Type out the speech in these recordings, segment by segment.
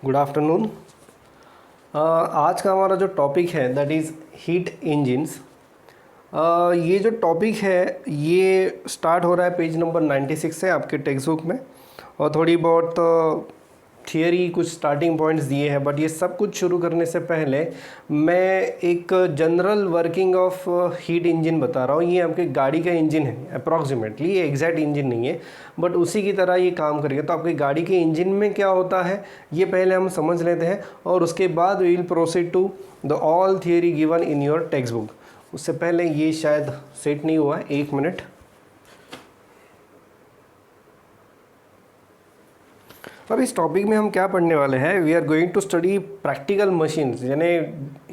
Good afternoon. आज का हमारा जो टॉपिक है दैट इज़ हीट इंजिन्स। ये जो टॉपिक है ये स्टार्ट हो रहा है पेज नंबर 96 से आपके टेक्स्ट बुक में, और थोड़ी बहुत थियरी कुछ स्टार्टिंग पॉइंट्स दिए हैं। बट ये सब कुछ शुरू करने से पहले मैं एक general working of heat engine बता रहा हूँ। ये आपके गाड़ी का इंजन है अप्रॉक्सीमेटली, ये एग्जैक्ट इंजन नहीं है बट उसी की तरह ये काम करेगा। तो आपके गाड़ी के इंजन में क्या होता है ये पहले हम समझ लेते हैं, और उसके बाद we will proceed to the all theory given in your text book. उससे पहले ये शायद सेट नहीं हुआ है, 1 मिनट। अब इस टॉपिक में हम क्या पढ़ने वाले हैं, we are going to study practical machines, यानी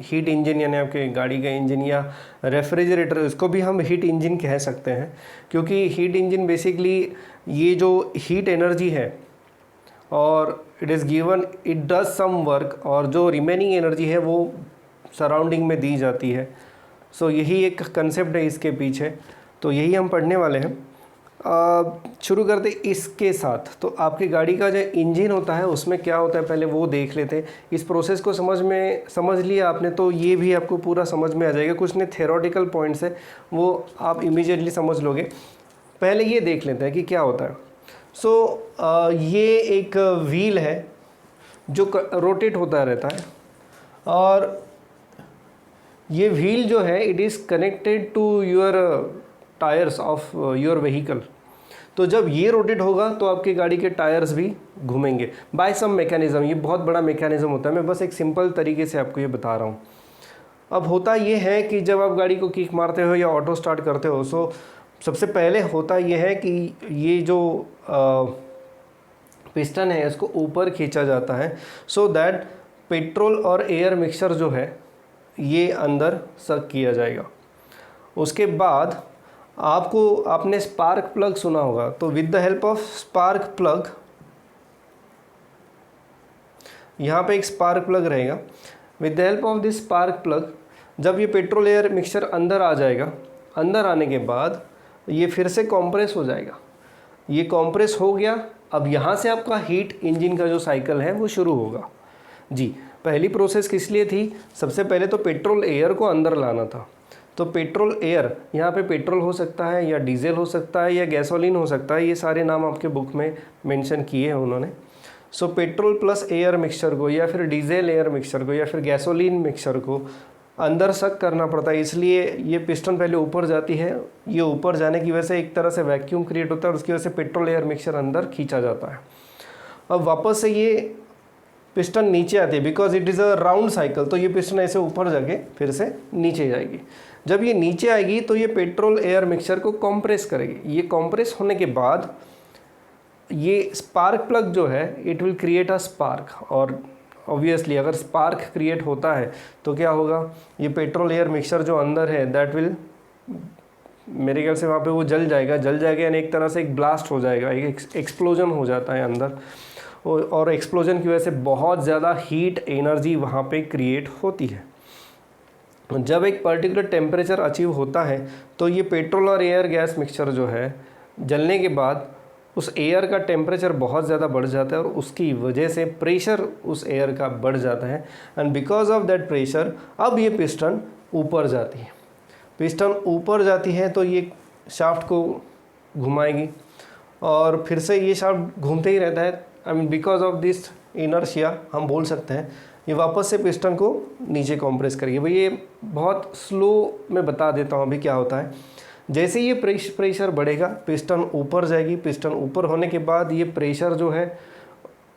हीट इंजन, यानी आपके गाड़ी का इंजन या रेफ्रिजरेटर, इसको भी हम हीट इंजन कह सकते हैं। क्योंकि हीट इंजन बेसिकली ये जो हीट एनर्जी है और it is given, it does some work, और जो रिमेनिंग एनर्जी है वो सराउंडिंग में दी जाती है। सो यही एक कंसेप्ट है इसके पीछे, तो यही हम पढ़ने वाले हैं। शुरू करते इसके साथ। तो आपकी गाड़ी का जो इंजन होता है उसमें क्या होता है पहले वो देख लेते हैं। इस प्रोसेस को समझ लिया आपने तो ये भी आपको पूरा समझ में आ जाएगा। कुछ ने थ्योरेटिकल पॉइंट्स है वो आप इमीडिएटली समझ लोगे। पहले ये देख लेते हैं कि क्या होता है। ये एक व्हील है जो रोटेट होता रहता है, और ये व्हील जो है it is connected to your tyres of your vehicle. तो जब ये रोटेट होगा तो आपकी गाड़ी के टायर्स भी घूमेंगे बाय सम मैकेनिज्म। ये बहुत बड़ा मैकेनिज्म होता है, मैं बस एक सिंपल तरीके से आपको ये बता रहा हूँ। अब होता ये है कि जब आप गाड़ी को किक मारते हो या ऑटो स्टार्ट करते हो, सो सबसे पहले होता ये है कि ये जो पिस्टन है इसको ऊपर खींचा जाता है, सो दैट पेट्रोल और एयर मिक्सचर जो है ये अंदर सक किया जाएगा। उसके बाद आपने स्पार्क प्लग सुना होगा, तो with the help of spark plug, यहाँ पे एक स्पार्क प्लग रहेगा। With the help of this spark plug जब ये पेट्रोल एयर मिक्सचर अंदर आ जाएगा, अंदर आने के बाद ये फिर से कॉम्प्रेस हो जाएगा। ये कॉम्प्रेस हो गया, अब यहाँ से आपका हीट इंजन का जो साइकिल है वो शुरू होगा। जी, पहली प्रोसेस किस लिए थी? सबसे पहले तो पेट्रोल एयर को अंदर लाना था। तो पेट्रोल एयर, यहाँ पे पेट्रोल हो सकता है या डीजल हो सकता है या गैसोलीन हो सकता है, ये सारे नाम आपके बुक में मेंशन किए हैं उन्होंने। सो पेट्रोल प्लस एयर मिक्सचर को या फिर डीजल एयर मिक्सचर को या फिर गैसोलीन मिक्सचर को अंदर सक करना पड़ता है। इसलिए ये पिस्टन पहले ऊपर जाती है, ये ऊपर जाने की वजह से एक तरह से वैक्यूम क्रिएट होता है और उसकी वजह से पेट्रोल एयर मिक्सचर अंदर खींचा जाता है। अब वापस से ये पिस्टन नीचे आती है, because it is a round cycle, तो ये पिस्टन ऐसे ऊपर जाके फिर से नीचे जाएगी। जब ये नीचे आएगी तो ये पेट्रोल एयर मिक्सचर को कॉम्प्रेस करेगी। ये कॉम्प्रेस होने के बाद ये स्पार्क प्लग जो है it will create a spark, और ऑब्वियसली अगर स्पार्क क्रिएट होता है तो क्या होगा, ये पेट्रोल एयर मिक्सचर जो अंदर है दैट विल, मेरे ख्याल से वहाँ पे वो जल जाएगा यानी एक तरह से एक ब्लास्ट हो जाएगा, एक एक्सप्लोजन हो जाता है अंदर, और एक्सप्लोजन की वजह से बहुत ज़्यादा हीट एनर्जी वहाँ पे क्रिएट होती है। जब एक पर्टिकुलर टेम्परेचर अचीव होता है तो ये पेट्रोल और एयर गैस मिक्सचर जो है जलने के बाद उस एयर का टेम्परेचर बहुत ज़्यादा बढ़ जाता है और उसकी वजह से प्रेशर उस एयर का बढ़ जाता है, and because of that pressure अब ये पिस्टन ऊपर जाती है। पिस्टन ऊपर जाती है तो ये शाफ्ट को घुमाएगी और फिर से ये शाफ्ट घूमते ही रहता है। I mean because of this inertia हम बोल सकते हैं ये वापस से पिस्टन को नीचे कॉम्प्रेस करेगी। भाई ये बहुत स्लो मैं बता देता हूँ अभी क्या होता है। जैसे ये प्रेशर बढ़ेगा पिस्टन ऊपर जाएगी, पिस्टन ऊपर होने के बाद ये प्रेशर जो है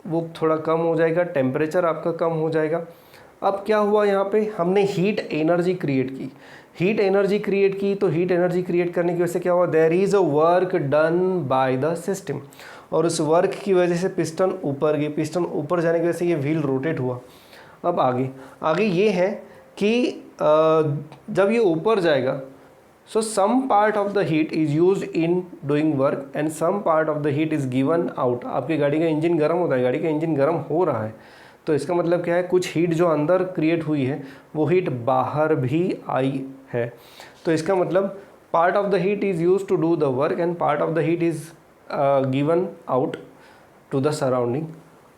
वो थोड़ा कम हो जाएगा, टेम्परेचर आपका कम हो जाएगा। अब क्या हुआ, यहाँ पे हमने हीट एनर्जी क्रिएट की। हीट एनर्जी क्रिएट की तो हीट एनर्जी क्रिएट करने की वजह से क्या हुआ, there is a work done by the system, और उस वर्क की वजह से पिस्टन ऊपर गई। पिस्टन ऊपर जाने की वजह से ये व्हील रोटेट हुआ। अब आगे ये है कि जब ये ऊपर जाएगा, so some part of the heat is used in doing work and some part of the heat is given out. आपकी गाड़ी का इंजन गर्म होता है, गाड़ी का इंजन गर्म हो रहा है, तो इसका मतलब क्या है, कुछ हीट जो अंदर क्रिएट हुई है वो हीट बाहर भी आई है। तो इसका मतलब part of the heat is used to do the work and part of the heat is given out to the surrounding.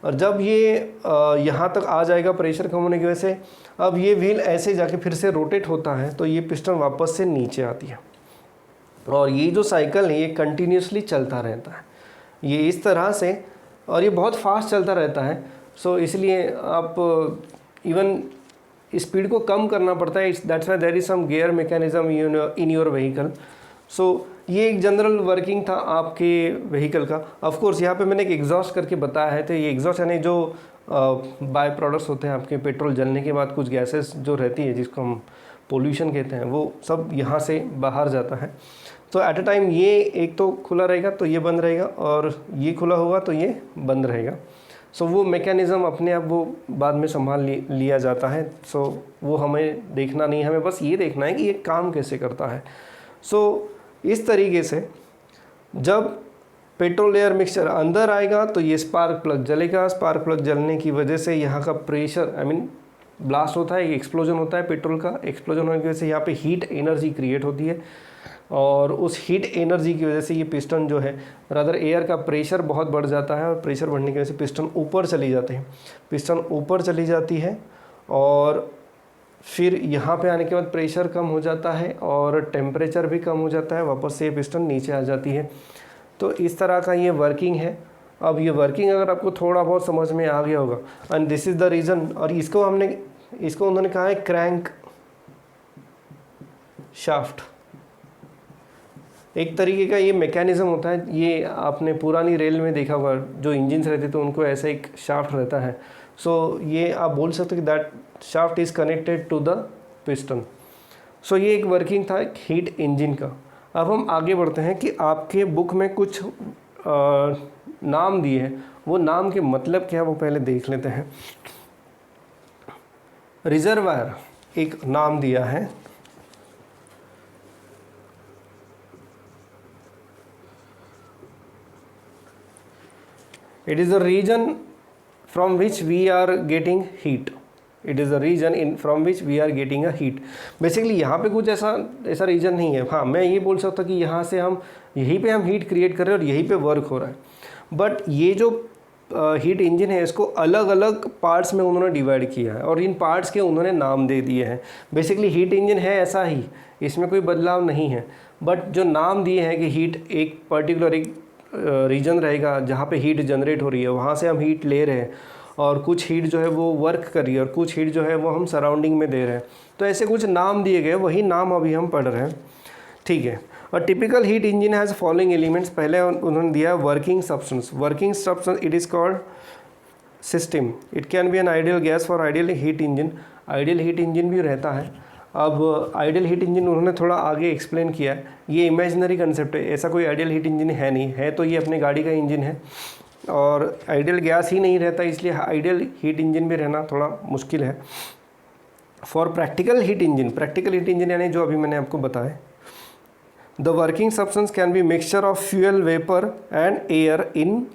और जब ये यहाँ तक आ जाएगा प्रेशर कम होने की वजह से, अब ये व्हील ऐसे जाके फिर से रोटेट होता है तो ये पिस्टन वापस से नीचे आती है। और ये जो साइकिल है ये कंटिन्यूसली चलता रहता है, ये इस तरह से, और ये बहुत फास्ट चलता रहता है। सो इसलिए आप इवन स्पीड को कम करना पड़ता है। That's why there is some gear mechanism in your vehicle. So ये एक जनरल वर्किंग था आपके व्हीकल का। ऑफ कोर्स यहाँ पे मैंने एक एग्जॉस्ट करके बताया है, तो ये एग्जॉस्ट यानी जो बाय प्रोडक्ट्स होते हैं आपके पेट्रोल जलने के बाद, कुछ गैसेस जो रहती है जिसको हम पोल्यूशन कहते हैं, वो सब यहाँ से बाहर जाता है। तो एट अ टाइम ये एक तो खुला रहेगा तो ये बंद रहेगा, और ये खुला होगा तो ये बंद रहेगा। सो वो मैकेनिज़्म अपने आप वो बाद में संभाल लिया जाता है। सो वो हमें देखना नहीं है, हमें बस ये देखना है कि ये काम कैसे करता है। सो इस तरीके से जब पेट्रोल एयर मिक्सचर अंदर आएगा तो ये स्पार्क प्लग जलेगा। स्पार्क प्लग जलने की वजह से यहाँ का प्रेशर ब्लास्ट होता है, एक्सप्लोजन होता है पेट्रोल का। एक्सप्लोजन होने की वजह से यहाँ पे हीट एनर्जी क्रिएट होती है, और उस हीट एनर्जी की वजह से ये पिस्टन जो है, रादर एयर का प्रेशर बहुत बढ़ जाता है, और प्रेशर बढ़ने की वजह से पिस्टन ऊपर चली जाती है। पिस्टन ऊपर चली जाती है और फिर यहाँ पे आने के बाद प्रेशर कम हो जाता है और टेम्परेचर भी कम हो जाता है, वापस से ये पिस्टन नीचे आ जाती है। तो इस तरह का ये वर्किंग है। अब ये वर्किंग अगर आपको थोड़ा बहुत समझ में आ गया होगा, and this is the reason. और इसको उन्होंने कहा है क्रैंक शाफ्ट। एक तरीके का ये मैकेनिज़्म होता है, ये आपने पुरानी रेल में देखा होगा, जो इंजिन्स रहते तो उनको ऐसा एक शाफ्ट रहता है। सो ये आप बोल सकते हो कि that shaft is connected to the piston. So ये एक वर्किंग था एक हीट इंजन का। अब हम आगे बढ़ते हैं कि आपके बुक में कुछ नाम दिए हैं, वो नाम के मतलब क्या है वो पहले देख लेते हैं। रिजर्वायर एक नाम दिया है, it is a region from which we are getting heat. It is a region from which we are getting a heat. Basically यहाँ पे कुछ ऐसा रीजन नहीं है। हाँ, मैं ये बोल सकता कि यहाँ से हम यहीं पे हम हीट क्रिएट कर रहे हैं और यहीं पे वर्क हो रहा है। बट ये जो हीट इंजन है इसको अलग अलग पार्ट्स में उन्होंने डिवाइड किया है, और इन पार्ट्स के उन्होंने नाम दे दिए हैं। बेसिकली हीट इंजन है ऐसा ही, इसमें कोई बदलाव नहीं है। बट जो नाम दिए हैं कि हीट एक पर्टिकुलर एक रीजन रहेगा जहाँ पे हीट जनरेट हो रही है, वहाँ से हम हीट ले रहे हैं, और कुछ हीट जो है वो वर्क कर रही है, और कुछ हीट जो है वो हम सराउंडिंग में दे रहे हैं। तो ऐसे कुछ नाम दिए गए, वही नाम अभी हम पढ़ रहे हैं, ठीक है। और typical heat engine has following elements. पहले उन्होंने दिया working substance. Working substance it is called system. It can be an ideal gas for ideal heat engine. Ideal heat engine भी रहता है। अब आइडियल हीट इंजन उन्होंने थोड़ा आगे एक्सप्लेन किया है, ये इमेजिनरी कंसेप्ट है, ऐसा कोई आइडियल हीट इंजन है नहीं है, तो ये अपने गाड़ी का इंजन है, और आइडियल गैस ही नहीं रहता, इसलिए आइडियल हीट इंजन भी रहना थोड़ा मुश्किल है। फॉर प्रैक्टिकल हीट इंजन यानी जो अभी मैंने आपको बताया, the working substance can be mixture of fuel vapour and air in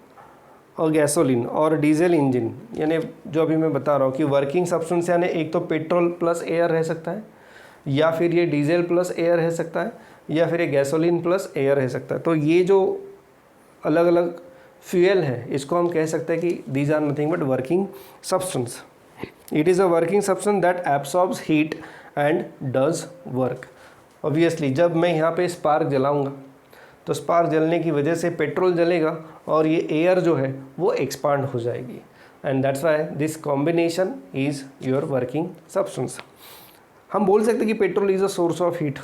और गैसोलीन और डीजल इंजन। यानी जो अभी मैं बता रहा हूँ कि वर्किंग सब्सटेंस यानी एक तो पेट्रोल प्लस एयर रह सकता है, या फिर ये डीजल प्लस एयर रह सकता है, या फिर ये गैसोलीन प्लस एयर रह सकता है। तो ये जो अलग अलग फ्यूल है इसको हम कह सकते हैं कि these are nothing but working substance. It is a working substance that absorbs heat and does work. Obviously जब मैं यहाँ पे स्पार्क जलाऊँगा तो स्पार्क जलने की वजह से पेट्रोल जलेगा और ये एयर जो है वो एक्सपांड हो जाएगी, and that's why this combination is your working substance. हम बोल सकते हैं कि petrol is a source of heat,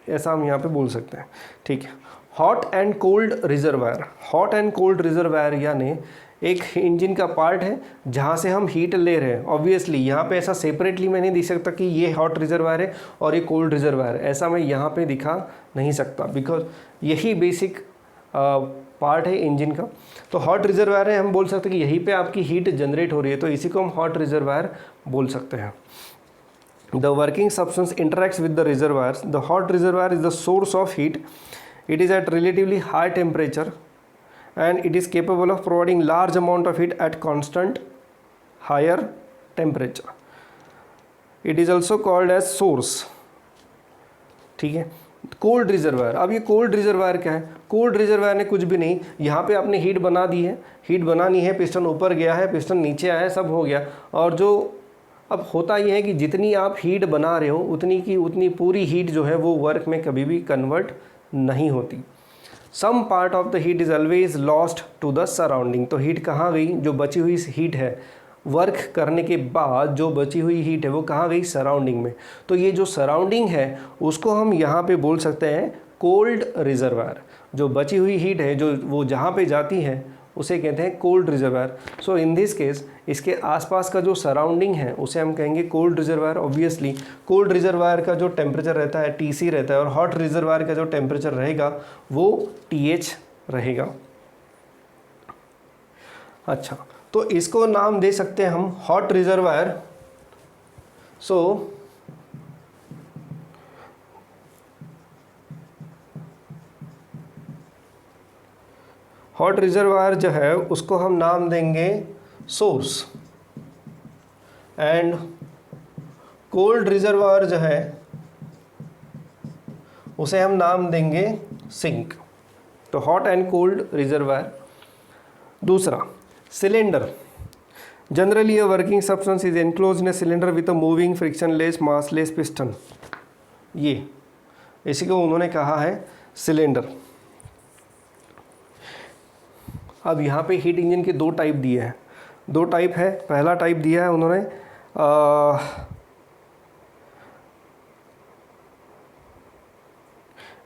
ऐसा हम यहाँ पे बोल सकते हैं, ठीक है। Hot and cold reservoir. Hot and cold reservoir यानी एक इंजन का पार्ट है जहाँ से हम हीट ले रहे हैं। ऑब्वियसली यहाँ पे ऐसा सेपरेटली मैं नहीं दिख सकता कि ये हॉट रिजर्वायर है और ये कोल्ड रिजर्वायर है, ऐसा मैं यहाँ पे दिखा नहीं सकता, बिकॉज यही बेसिक पार्ट है इंजन का। तो हॉट रिजर्वायर है, हम बोल सकते हैं कि यहीं पे आपकी हीट जनरेट हो रही है, तो इसी को हम हॉट रिजर्वायर बोल सकते हैं। The working substance interacts with the reservoirs. The hot reservoir is the source of heat. It is at relatively high temperature and it is capable of providing large amount of heat at constant higher temperature. It is also called as source. ठीक है, cold reservoir, अब ये cold reservoir क्या है? Cold reservoir ने कुछ भी नहीं, यहाँ पे आपने हीट बना दी है, हीट बनानी है, पिस्टन ऊपर गया है, पिस्टन नीचे आया है, सब हो गया। और जो अब होता ये है कि जितनी आप हीट बना रहे हो उतनी की उतनी पूरी हीट जो है वो वर्क में कभी भी कन्वर्ट नहीं होती। Some part of the heat is always lost to the surrounding. तो हीट कहाँ गई? जो बची हुई हीट है वर्क करने के बाद जो बची हुई हीट है वो कहाँ गई? सराउंडिंग में। तो ये जो सराउंडिंग है उसको हम यहाँ पे बोल सकते हैं कोल्ड रिजर्वायर। जो बची हुई हीट है जो वो जहाँ पे जाती है उसे कहते हैं cold reservoir. So in this case इसके आसपास का जो सराउंडिंग है उसे हम कहेंगे cold reservoir. Obviously cold reservoir का जो टेम्परेचर रहता है TC रहता है, और हॉट रिजर्वायर का जो टेम्परेचर रहेगा वो TH रहेगा। अच्छा, तो इसको नाम दे सकते हैं हम hot reservoir. So hot reservoir जो है उसको हम नाम देंगे सोर्स, एंड कोल्ड रिजर्वायर जो है उसे हम नाम देंगे सिंक। तो हॉट एंड कोल्ड रिजर्वायर। दूसरा, cylinder. Generally a working substance is enclosed in a cylinder with a moving frictionless massless piston. ये इसी को उन्होंने कहा है सिलेंडर। अब यहाँ पे हीट इंजन के दो टाइप दिए हैं, दो टाइप है। पहला टाइप दिया है उन्होंने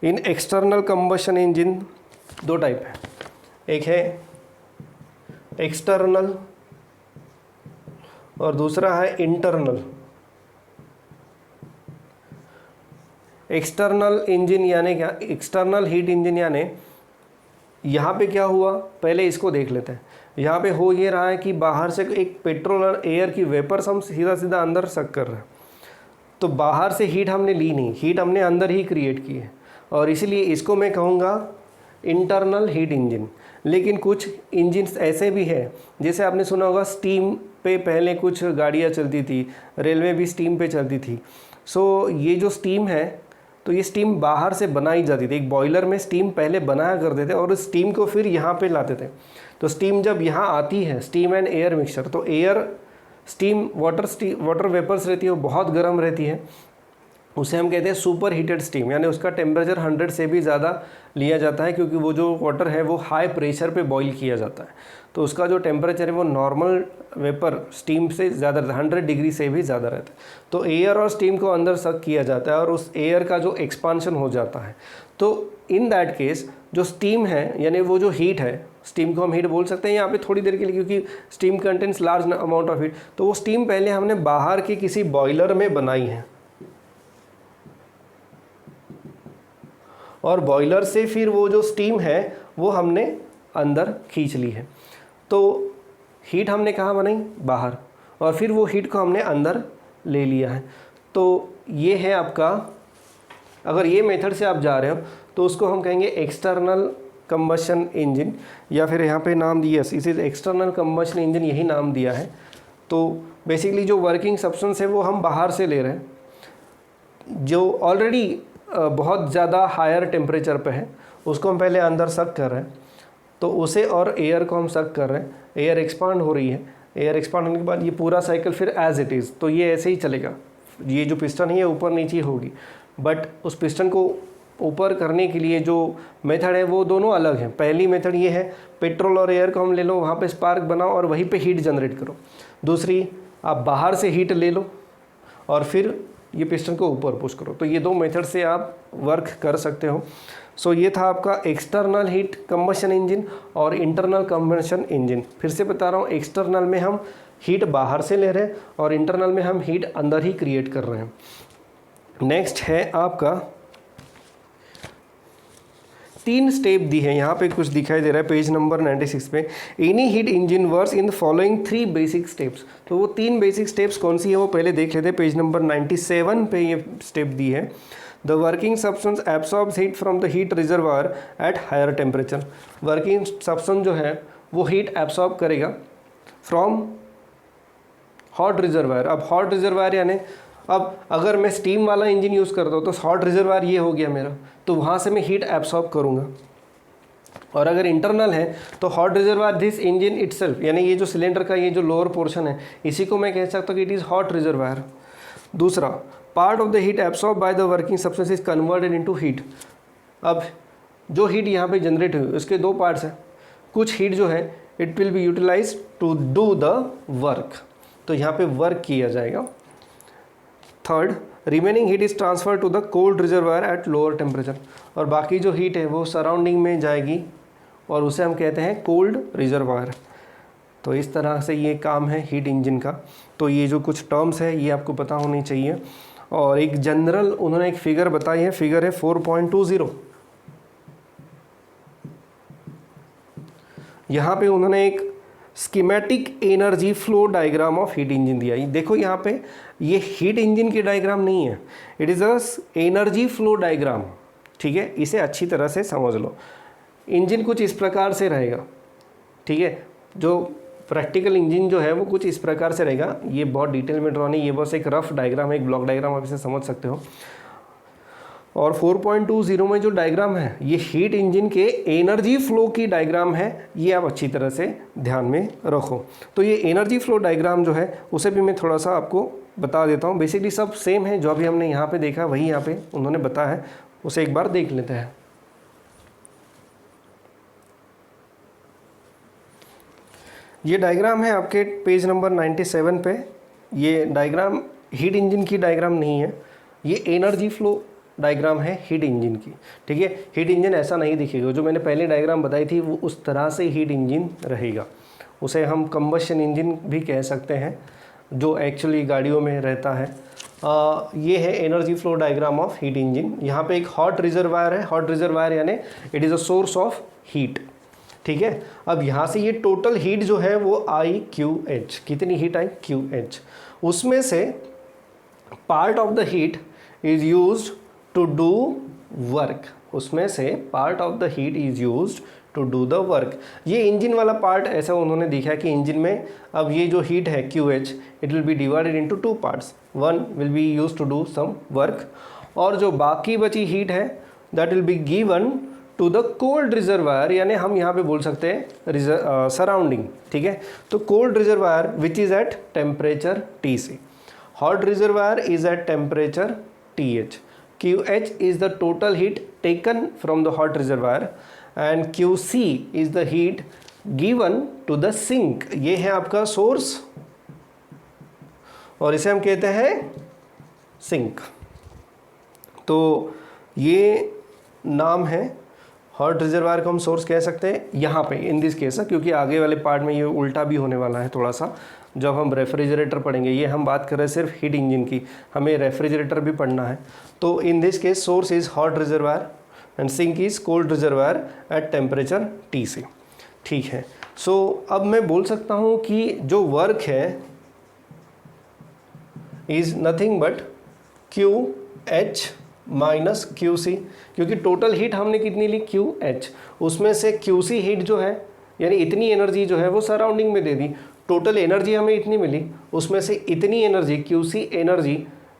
इन एक्सटर्नल कंबशन इंजन। दो टाइप है, एक है एक्सटर्नल और दूसरा है इंटरनल। एक्सटर्नल इंजन यानी क्या? एक्सटर्नल हीट इंजन यानी यहाँ पे क्या हुआ, पहले इसको देख लेते हैं। यहाँ पे हो ये रहा है कि बाहर से एक पेट्रोल और एयर की वेपर्स हम सीधा सीधा अंदर सक कर रहे हैं। तो बाहर से हीट हमने ली नहीं, हीट हमने अंदर ही क्रिएट की है, और इसीलिए इसको मैं कहूँगा इंटरनल हीट इंजन। लेकिन कुछ इंजन्स ऐसे भी हैं, जैसे आपने सुना होगा स्टीम पे पहले कुछ गाड़ियाँ चलती थी, रेलवे भी स्टीम पे चलती थी। सो ये जो स्टीम है तो ये स्टीम बाहर से बनाई जाती थी, एक बॉयलर में स्टीम पहले बनाया करते थे और उस स्टीम को फिर यहाँ पे लाते थे। तो स्टीम जब यहाँ आती है, स्टीम एंड एयर मिक्सचर, तो एयर स्टीम वाटर वेपर्स रहती है वो बहुत गर्म रहती है, उसे हम कहते हैं सुपर हीटेड स्टीम, यानी उसका टेम्परेचर 100 से भी ज़्यादा लिया जाता है, क्योंकि वो जो वाटर है वो हाई प्रेशर पे बॉईल किया जाता है। तो उसका जो टेम्परेचर है वो नॉर्मल वेपर स्टीम से ज़्यादा रहता है, 100 डिग्री से भी ज़्यादा रहता है। तो एयर और स्टीम को अंदर सक किया जाता है और उस एयर का जो एक्सपांशन हो जाता है। तो इन दैट केस जो स्टीम है, यानी वो जो हीट है, स्टीम को हम हीट बोल सकते हैं यहाँ पे थोड़ी देर के लिए, क्योंकि steam contains large amount of heat. तो वो स्टीम पहले हमने बाहर के किसी बॉयलर में बनाई है, और बॉयलर से फिर वो जो स्टीम है वो हमने अंदर खींच ली है। तो हीट हमने कहाँ बनाई? बाहर, और फिर वो हीट को हमने अंदर ले लिया है। तो ये है आपका, अगर ये मेथड से आप जा रहे हो तो उसको हम कहेंगे एक्सटर्नल कंबशन इंजन, या फिर यहाँ पे नाम दिया इसे एक्सटर्नल कंबशन इंजन, यही नाम दिया है। तो बेसिकली जो वर्किंग सब्सटेंस है वो हम बाहर से ले रहे हैं, जो ऑलरेडी बहुत ज़्यादा हायर टेम्परेचर पे है, उसको हम पहले अंदर सक कर रहे हैं। तो उसे और एयर को हम सक कर रहे हैं, एयर एक्सपांड हो रही है, एयर एक्सपांड होने के बाद ये पूरा साइकिल फिर एज इट इज़, तो ये ऐसे ही चलेगा। ये जो पिस्टन है ये ऊपर नीचे होगी, बट उस पिस्टन को ऊपर करने के लिए जो मेथड है वो दोनों अलग हैं। पहली मेथड ये है, पेट्रोल और एयर को हम ले लो, वहाँ पे स्पार्क बनाओ और वहीं पे हीट जनरेट करो। दूसरी, आप बाहर से हीट ले लो और फिर ये पिस्टन को ऊपर पुश करो। तो ये दो मेथड से आप वर्क कर सकते हो। सो ये था आपका एक्सटर्नल हीट कंबशन इंजन और इंटरनल कंबशन इंजन। फिर से बता रहा हूँ, एक्सटर्नल में हम हीट बाहर से ले रहे हैं और इंटरनल में हम हीट अंदर ही क्रिएट कर रहे हैं। नेक्स्ट है आपका, 3 स्टेप दी है यहाँ पे, कुछ दिखाई दे रहा है पेज नंबर 96 पे। Any heat engine works in the following 3 basic steps. तो वो 3 बेसिक स्टेप्स कौन सी है वो पहले देख लेते हैं। पेज नंबर 97 पे ये स्टेप दी है। The working substance absorbs heat from the heat reservoir at higher temperature. Working substance जो है वो हीट एब्सॉर्ब करेगा फ्रॉम हॉट रिजर्वायर। अब हॉट रिजर्वायर यानी अब अगर मैं स्टीम वाला इंजन यूज़ करता हूँ तो हॉट रिजर्वायर ये हो गया मेरा, तो वहाँ से मैं हीट एब्सॉर्ब करूँगा। और अगर इंटरनल है तो hot reservoir this engine itself, यानी ये जो सिलेंडर का ये जो लोअर पोर्शन है इसी को मैं कह सकता हूँ कि इट इज़ हॉट रिजर्वायर। दूसरा, part of the heat absorb by the working substance is converted into heat. अब जो हीट यहाँ पे जनरेट हुई उसके दो पार्ट्स हैं। कुछ हीट जो है it will be utilize to do the work, तो यहाँ पे वर्क किया जाएगा। Third, remaining heat is transfer to the cold reservoir at lower temperature, और बाकी जो हीट है वो सराउंडिंग में जाएगी और उसे हम कहते हैं कोल्ड रिजर्वायर। तो इस तरह से ये काम है हीट इंजन का। तो ये जो कुछ टर्म्स है ये आपको पता होनी चाहिए। और एक जनरल उन्होंने एक फिगर बताई है, फिगर है 4.20। यहाँ पे उन्होंने एक schematic energy flow diagram of heat engine दिया। देखो यहाँ पे ये हीट इंजन की डायग्राम नहीं है, it is a energy flow diagram. ठीक है, इसे अच्छी तरह से समझ लो। इंजन कुछ इस प्रकार से रहेगा, ठीक है, जो प्रैक्टिकल इंजन जो है वो कुछ इस प्रकार से रहेगा। ये बहुत डिटेल में ड्रॉ नहीं, ये बस एक रफ डायग्राम है, एक ब्लॉक डायग्राम, आप इसे समझ सकते हो। और 4.20 में जो डायग्राम है ये हीट इंजन के एनर्जी फ्लो की डायग्राम है, ये आप अच्छी तरह से ध्यान में रखो। तो ये एनर्जी फ्लो डायग्राम जो है उसे भी मैं थोड़ा सा आपको बता देता हूँ। बेसिकली सब सेम है, जो अभी हमने यहाँ पे देखा वही यहाँ पे उन्होंने बताया है, उसे एक बार देख लेते हैं। ये डायग्राम है आपके पेज नंबर 97 पे। ये डायग्राम हीट इंजन की डायग्राम नहीं है, ये एनर्जी फ्लो डायग्राम है हीट इंजन की। ठीक है, हीट इंजन ऐसा नहीं दिखेगा, जो मैंने पहले डायग्राम बताई थी वो उस तरह से हीट इंजन रहेगा। उसे हम कंबशन इंजन भी कह सकते हैं, जो एक्चुअली गाड़ियों में रहता है। ये है energy flow diagram of heat engine. यहाँ पे एक हॉट रिजर्वायर है, हॉट रिजर्वायर यानी it is a source of heat. ठीक है, अब यहाँ से ये टोटल हीट जो है वो आई क्यू एच, कितनी हीट आई क्यू एच, उसमें से part of the heat is used to do work, उसमें से part of the heat is used to do the work. ये इंजन वाला पार्ट ऐसा उन्होंने देखा कि इंजन में अब ये जो हीट है Q H, it will be divided into two parts, one will be used to do some work, और जो बाकी बची हीट है that will be given to the cold reservoir, यानी हम यहाँ पे बोल सकते हैं सराउंडिंग। ठीक है, तो cold reservoir which is at temperature T C, hot reservoir is at temperature T H, QH is the total heat taken from the hot reservoir and QC is the heat given to the sink। ये है आपका source और इसे हम कहते हैं sink. तो ये नाम है हॉट रिजर्वायर को हम सोर्स कह सकते हैं यहाँ पे इन दिस केस, क्योंकि आगे वाले पार्ट में ये उल्टा भी होने वाला है थोड़ा सा, जब हम रेफ्रिजरेटर पढ़ेंगे। ये हम बात कर रहे हैं सिर्फ हीट इंजन की, हमें रेफ्रिजरेटर भी पढ़ना है। तो in this case source is hot reservoir and sink is cold reservoir at temperature T C. ठीक है, सो अब मैं बोल सकता हूँ कि जो वर्क है is nothing but Q H minus Q C, क्योंकि टोटल हीट हमने कितनी ली क्यू एच, उसमें से क्यू सी हीट जो है यानी इतनी एनर्जी जो है वो सराउंडिंग में दे दी, टोटल एनर्जी हमें इतनी मिली, उसमें से इतनी एनर्जी क्यू सी एनर्जी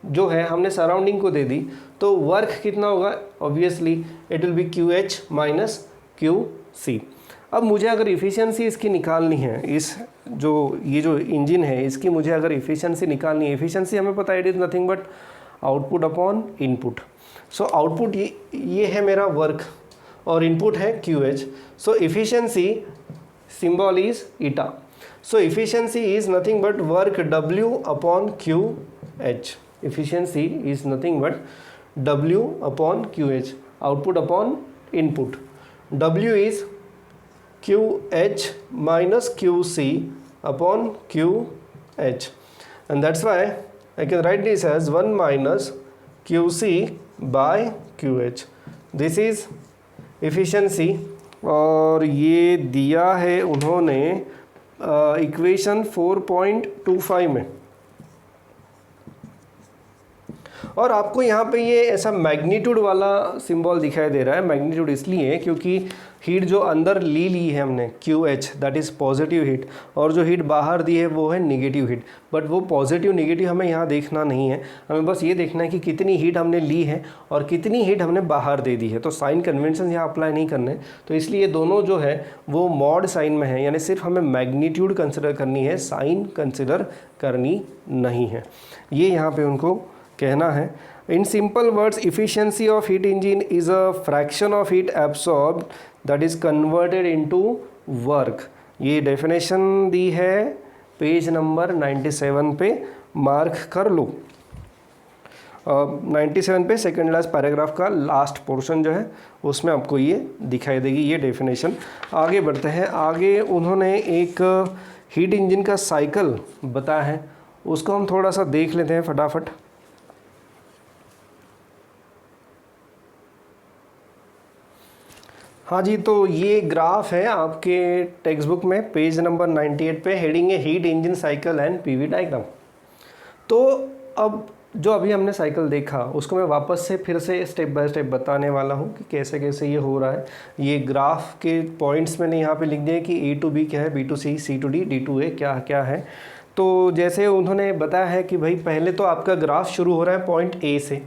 जो है हमने सराउंडिंग को दे दी, तो वर्क कितना होगा, obviously it will be Q H minus Q C. अब मुझे अगर इफ़िशियंसी इसकी निकालनी है, इस जो ये जो इंजन है इसकी मुझे अगर इफ़िशियंसी निकालनी है, इफ़िशियंसी हमें पता है it is nothing but output upon input. So output ये है मेरा वर्क और इनपुट है Q H. So efficiency symbol is eta, so efficiency is nothing but work W upon Q H, efficiency is nothing but W upon Q H, output upon input. W is Q H minus Q C upon Q H, and that's why I can write this as 1 minus QC by QH. This is efficiency और ये दिया है उन्होंने equation 4.25 में। और आपको यहाँ पे ये ऐसा मैग्नीट्यूड वाला सिंबल दिखाई दे रहा है, मैग्नीट्यूड इसलिए क्योंकि हीट जो अंदर ली है हमने QH that is positive heat, और जो हीट बाहर दी है वो है निगेटिव हीट। बट वो पॉजिटिव निगेटिव हमें यहाँ देखना नहीं है, हमें बस ये देखना है कि कितनी हीट हमने ली है और कितनी हीट हमने बाहर दे दी है। तो साइन कन्वेंशन यहाँ अप्लाई नहीं करने, तो इसलिए दोनों जो है वो मॉड साइन में है, यानी सिर्फ हमें मैग्नीट्यूड कंसिडर करनी है, साइन कंसिडर करनी नहीं है, ये यहाँ पे उनको कहना है। In simple words, efficiency of heat engine is a fraction of heat absorbed that is converted into work। ये डेफिनेशन दी है पेज नंबर 97 पे, मार्क कर लो। 97 पे सेकेंड लास्ट पैराग्राफ का लास्ट पोर्शन जो है उसमें आपको ये दिखाई देगी ये डेफिनेशन। आगे बढ़ते हैं, आगे उन्होंने एक हीट इंजन का साइकिल बताया है, उसको हम थोड़ा सा देख लेते हैं फटाफट। हाँ जी, तो ये ग्राफ है आपके टेक्स्ट बुक में पेज नंबर 98 पे, हेडिंग है heat engine cycle and PV diagram. तो अब जो अभी हमने साइकिल देखा उसको मैं वापस से फिर से स्टेप बाय स्टेप बताने वाला हूँ कि कैसे कैसे ये हो रहा है। ये ग्राफ के पॉइंट्स मैंने यहाँ पे लिख दिए कि A to B क्या है, B to C, C to D, D to A क्या क्या है। तो जैसे उन्होंने बताया है कि भाई पहले तो आपका ग्राफ शुरू हो रहा है पॉइंट A से,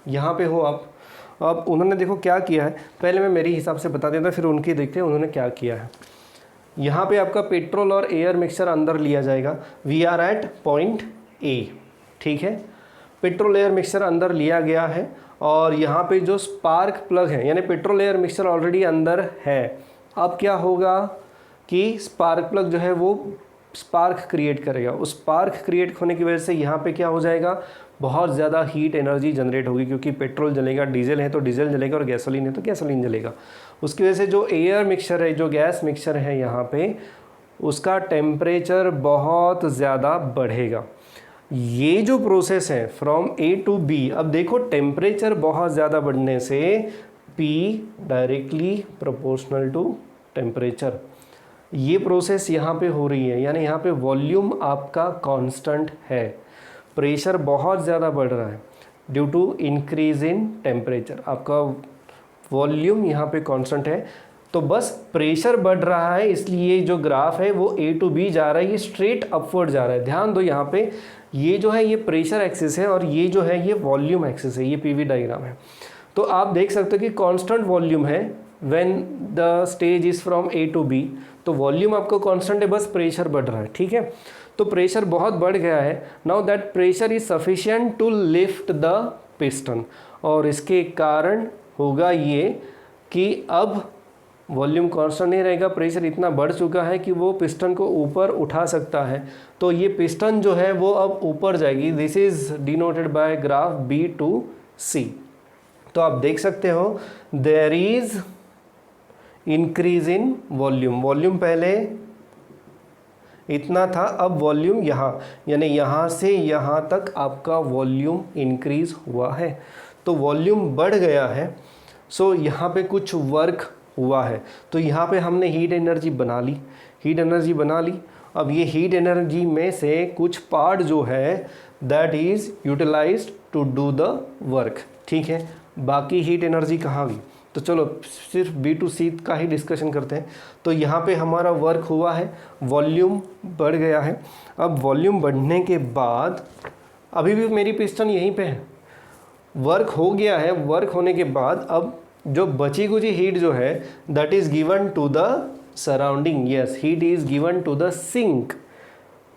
यहाँ पे हो आप। अब उन्होंने देखो क्या किया है, पहले मैं मेरे हिसाब से बता देता फिर उनकी देखते हैं उन्होंने क्या किया है। यहाँ पे आपका पेट्रोल और एयर मिक्सचर अंदर लिया जाएगा, we are at point A, ठीक है। पेट्रोल एयर मिक्सचर अंदर लिया गया है और यहाँ पे जो स्पार्क प्लग है, यानी पेट्रोल एयर मिक्सचर ऑलरेडी अंदर है। अब क्या होगा कि स्पार्क प्लग जो है वो स्पार्क क्रिएट करेगा, उस स्पार्क क्रिएट होने की वजह से यहाँ पे क्या हो जाएगा, बहुत ज़्यादा हीट एनर्जी जनरेट होगी, क्योंकि पेट्रोल जलेगा, डीजल है तो डीजल जलेगा और गैसोलीन है तो गैसोलीन जलेगा। उसकी वजह से जो एयर मिक्सचर है, जो गैस मिक्सचर है यहाँ पे, उसका टेम्परेचर बहुत ज़्यादा बढ़ेगा। ये जो प्रोसेस है फ्रॉम A to B, अब देखो टेम्परेचर बहुत ज़्यादा बढ़ने से P directly proportional to temperature, ये प्रोसेस यहाँ पे हो रही है, यानी यहाँ पे वॉल्यूम आपका कांस्टेंट है, प्रेशर बहुत ज़्यादा बढ़ रहा है due to increase in temperature, आपका वॉल्यूम यहाँ पे कांस्टेंट है। तो बस प्रेशर बढ़ रहा है, इसलिए जो ग्राफ है वो A to B जा रहा है, ये स्ट्रेट अपवर्ड जा रहा है। ध्यान दो यहाँ पे, ये जो है ये प्रेशर एक्सिस है और ये जो है ये वॉल्यूम एक्सिस है, ये पीवी डायग्राम है। तो आप देख सकते हो कि कांस्टेंट वॉल्यूम है when the stage is from A to B, तो वॉल्यूम आपको कांस्टेंट है, बस प्रेशर बढ़ रहा है, ठीक है। तो प्रेशर बहुत बढ़ गया है, now that pressure is sufficient to lift the piston, और इसके कारण होगा ये कि अब वॉल्यूम कांस्टेंट नहीं रहेगा, प्रेशर इतना बढ़ चुका है कि वो पिस्टन को ऊपर उठा सकता है। तो ये पिस्टन जो है वो अब ऊपर जाएगी, this is denoted by graph B to C। तो आप देख सकते हो there is increase in volume, volume पहले इतना था, अब वॉल्यूम यहाँ, यानी यहाँ से यहाँ तक आपका वॉल्यूम इंक्रीज हुआ है, तो वॉल्यूम बढ़ गया है। सो यहाँ पे कुछ वर्क हुआ है, तो यहाँ पे हमने हीट एनर्जी बना ली, हीट एनर्जी बना ली। अब ये हीट एनर्जी में से कुछ पार्ट जो है that is utilized to do the work, ठीक है। बाकी हीट एनर्जी कहाँ गई, तो चलो सिर्फ B to C का ही डिस्कशन करते हैं। तो यहाँ पे हमारा वर्क हुआ है, वॉल्यूम बढ़ गया है। अब वॉल्यूम बढ़ने के बाद अभी भी मेरी पिस्टन यहीं पे है, वर्क हो गया है, वर्क होने के बाद अब जो बची कुची हीट जो है that is given to the surrounding, yes heat is given to the sink,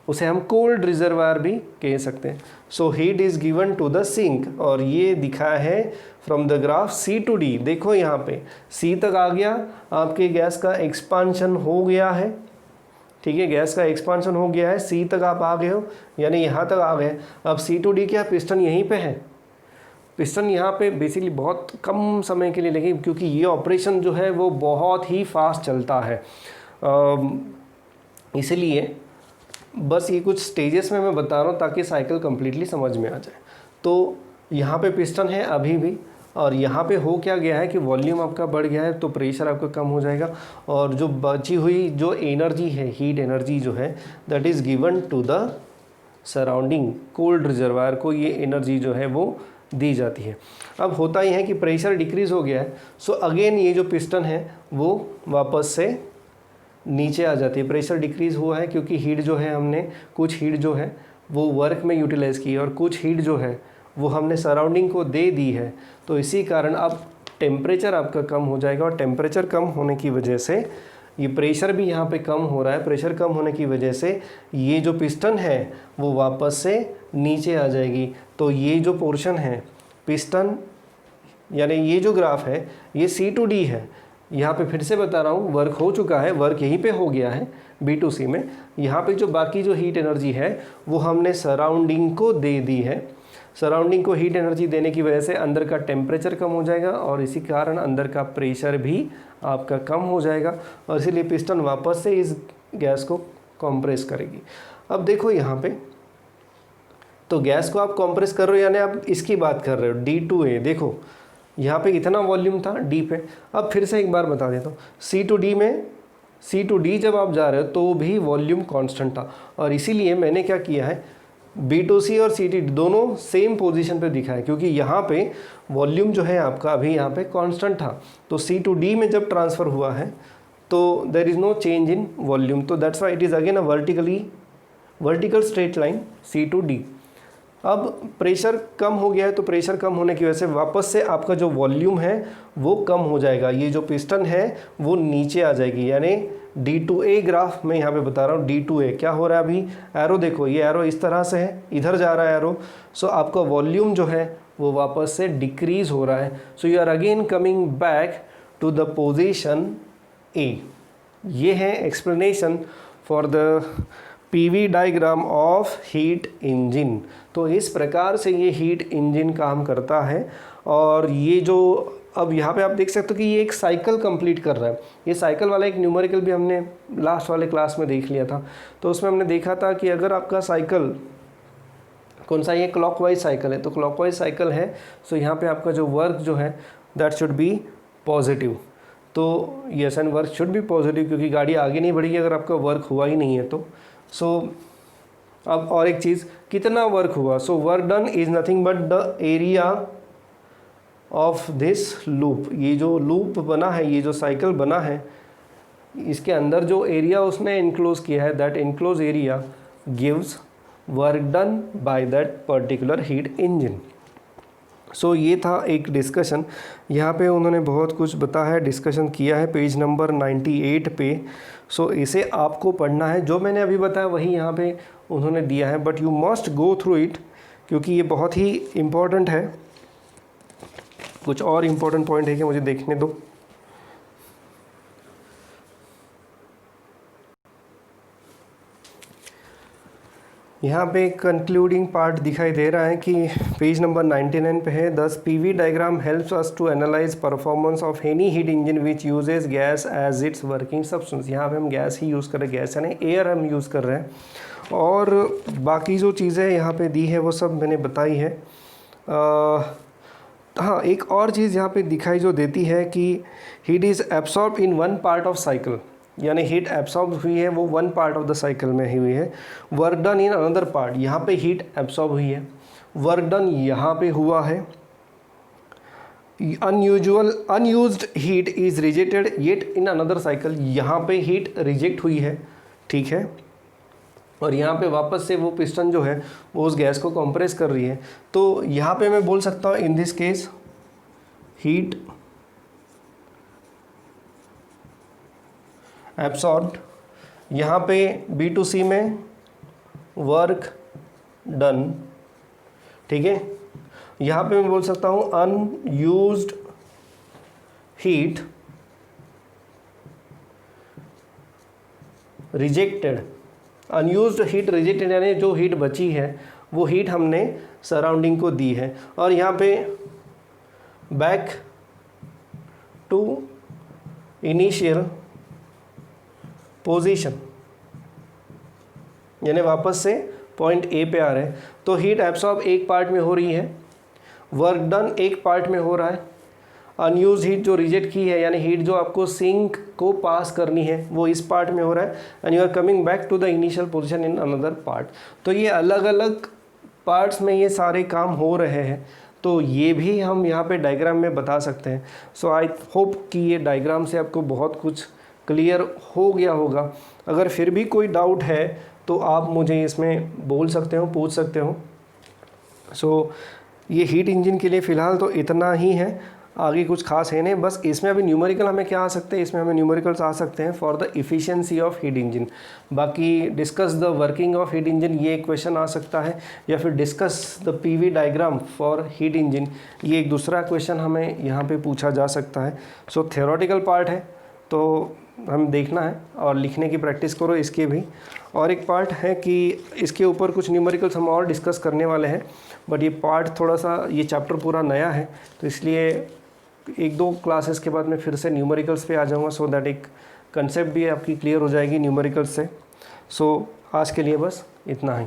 उसे हम कोल्ड रिजर्वायर भी कह सकते हैं। So heat is given to the sink, और ये दिखा है from the graph C to D। देखो यहाँ पे C तक आ गया, आपके गैस का एक्सपांशन हो गया है, ठीक है, गैस का एक्सपांशन हो गया है, C तक आप आ गए हो, यानी यहाँ तक आ गए। अब C to D क्या, पिस्टन यहीं पे है, पिस्टन यहाँ पे बेसिकली बहुत कम समय के लिए लगे, क्योंकि ये ऑपरेशन जो है वो बहुत ही फास्ट चलता है, इसलिए बस ये कुछ स्टेजेस में मैं बता रहा हूँ ताकि साइकिल कम्प्लीटली समझ में आ जाए। तो यहाँ पे पिस्टन है अभी भी, और यहाँ पे हो क्या गया है कि वॉल्यूम आपका बढ़ गया है, तो प्रेशर आपका कम हो जाएगा, और जो बची हुई जो एनर्जी है, हीट एनर्जी जो है that is given to the surrounding cold reservoir को, ये एनर्जी जो है वो दी जाती है। अब होता ही है कि प्रेशर डिक्रीज़ हो गया है, सो अगेन ये जो पिस्टन है वो वापस से नीचे आ जाती है। प्रेशर डिक्रीज़ हुआ है क्योंकि हीट जो है हमने कुछ हीट जो है वो वर्क में यूटिलाइज़ की है और कुछ हीट जो है वो हमने सराउंडिंग को दे दी है। तो इसी कारण अब टेम्परेचर आपका कम हो जाएगा और टेम्परेचर कम होने की वजह से ये प्रेशर भी यहाँ पे कम हो रहा है। प्रेशर कम होने की वजह से ये जो पिस्टन है वो वापस से नीचे आ जाएगी। तो ये जो पोर्शन है पिस्टन, यानी ये जो ग्राफ है ये C/D है। यहाँ पे फिर से बता रहा हूँ, वर्क हो चुका है, वर्क यहीं पे हो गया है B/C में। यहाँ पे जो बाकी जो हीट एनर्जी है वो हमने सराउंडिंग को दे दी है। सराउंडिंग को हीट एनर्जी देने की वजह से अंदर का टेम्परेचर कम हो जाएगा और इसी कारण अंदर का प्रेशर भी आपका कम हो जाएगा और इसीलिए पिस्टन वापस से इस गैस को कंप्रेस करेगी। अब देखो यहाँ पे, तो गैस को आप कंप्रेस कर रहे हो यानी आप इसकी बात कर रहे हो D/A। देखो यहाँ पे इतना वॉल्यूम था D पे। अब फिर से एक बार बता देता हूँ, C/D में C/D जब आप जा रहे हो तो भी वॉल्यूम कांस्टेंट था और इसीलिए मैंने क्या किया है, B/C और C/D दोनों सेम पोजीशन पे दिखा है क्योंकि यहाँ पे वॉल्यूम जो है आपका अभी यहाँ पे कांस्टेंट था। तो C/D में जब ट्रांसफ़र हुआ है तो there is no change in volume, तो that's why it is again a vertical straight line C/D। अब प्रेशर कम हो गया है तो प्रेशर कम होने की वजह से वापस से आपका जो वॉल्यूम है वो कम हो जाएगा। ये जो पिस्टन है वो नीचे आ जाएगी, यानी D/A ग्राफ मैं यहाँ पे बता रहा हूँ। D/A क्या हो रहा है, अभी एरो देखो, ये एरो इस तरह से है, इधर जा रहा है एरो। सो आपका वॉल्यूम जो है वो वापस से डिक्रीज़ हो रहा है। So you are again coming back to the position A। ये है explanation for the PV diagram of heat engine. तो इस प्रकार से ये हीट इंजन काम करता है। और ये जो अब यहाँ पे आप देख सकते हो कि ये एक साइकिल कंप्लीट कर रहा है। ये साइकिल वाला एक न्यूमेरिकल भी हमने लास्ट वाले क्लास में देख लिया था। तो उसमें हमने देखा था कि अगर आपका साइकिल कौन सा, ये क्लॉकवाइज साइकिल है, तो क्लॉकवाइज साइकिल है सो यहाँ पे आपका जो वर्क जो है दैट शुड बी पॉजिटिव। तो yes, and work should be positive क्योंकि गाड़ी आगे नहीं बढ़ेगी अगर आपका वर्क हुआ ही नहीं है तो। सो अब और एक चीज़, कितना वर्क हुआ, so work done is nothing but the area of this loop. ये जो लूप बना है, ये जो साइकिल बना है, इसके अंदर जो एरिया उसने इनक्लोज किया है that enclose area gives work done by that particular heat engine. So ये था एक डिस्कशन। यहाँ पे उन्होंने बहुत कुछ बताया है, डिस्कशन किया है पेज नंबर 98 पे। सो इसे आपको पढ़ना है, जो मैंने अभी बताया वही यहाँ पे उन्होंने दिया है, but you must go through it क्योंकि ये बहुत ही इम्पॉर्टेंट है। कुछ और इम्पॉर्टेंट पॉइंट है कि मुझे देखने दो। यहाँ पे कंक्लूडिंग पार्ट दिखाई दे रहा है कि पेज नंबर 99 पे है, this PV diagram helps us to analyse performance of any heat engine which uses gas as its working substance. यहाँ पे हम गैस ही यूज़ कर रहे हैं, गैस यानी एयर हम यूज़ कर रहे हैं। और बाकी जो चीज़ें यहाँ पे दी है वो सब मैंने बताई है। हाँ, एक और चीज़ यहाँ पे दिखाई जो देती है कि heat is absorb in one part of cycle, यानी हीट एब्सॉर्ब हुई है वो one part of the cycle में हुई है। Work done in another part, यहाँ पे हीट एब्सॉर्ब हुई है, वर्क डन यहाँ पे हुआ है। Unused heat is rejected yet in another cycle, यहाँ पे हीट रिजेक्ट हुई है, ठीक है। और यहाँ पे वापस से वो पिस्टन जो है वो उस गैस को कंप्रेस कर रही है। तो यहाँ पे मैं बोल सकता हूँ इन दिस केस हीट एब्सॉर्ब्ड, यहाँ पे B/C में वर्क डन, ठीक है। यहाँ पे मैं बोल सकता हूँ unused heat rejected, unused heat rejected यानी जो हीट बची है वो हीट हमने सराउंडिंग को दी है। और यहाँ पे बैक टू इनिशियल पोजीशन यानी वापस से पॉइंट A पे आ रहे हैं। तो हीट एब्सॉर्ब एक पार्ट में हो रही है, वर्क डन एक पार्ट में हो रहा है, अनयूज हीट जो रिजेक्ट की है यानी हीट जो आपको सिंक को पास करनी है वो इस पार्ट में हो रहा है, and you are coming back to the initial position in another part. तो ये अलग अलग पार्ट्स में ये सारे काम हो रहे हैं। तो ये भी हम यहाँ पे डायग्राम में बता सकते हैं। सो आई होप कि ये डायग्राम से आपको बहुत कुछ क्लियर हो गया होगा। अगर फिर भी कोई डाउट है तो आप मुझे इसमें बोल सकते हो, पूछ सकते हो। सो ये हीट इंजन के लिए फ़िलहाल तो इतना ही है, आगे कुछ खास है नहीं। बस इसमें अभी न्यूमेरिकल हमें क्या आ सकते हैं, इसमें हमें न्यूमेरिकल्स आ सकते हैं for the efficiency of heat engine. बाकी discuss the working of heat engine, ये एक क्वेश्चन आ सकता है, या फिर discuss the PV diagram for heat engine, ये एक दूसरा क्वेश्चन हमें यहाँ पे पूछा जा सकता है। सो थ्योरेटिकल पार्ट है तो हम देखना है और लिखने की प्रैक्टिस करो इसके भी। और एक पार्ट है कि इसके ऊपर कुछ न्यूमेरिकल्स हम और डिस्कस करने वाले हैं, बट ये पार्ट थोड़ा सा, ये चैप्टर पूरा नया है तो इसलिए 1-2 क्लासेस के बाद मैं फिर से न्यूमेरिकल्स पे आ जाऊंगा, सो दैट एक कंसेप्ट भी आपकी क्लियर हो जाएगी न्यूमेरिकल्स से। सो आज के लिए बस इतना ही।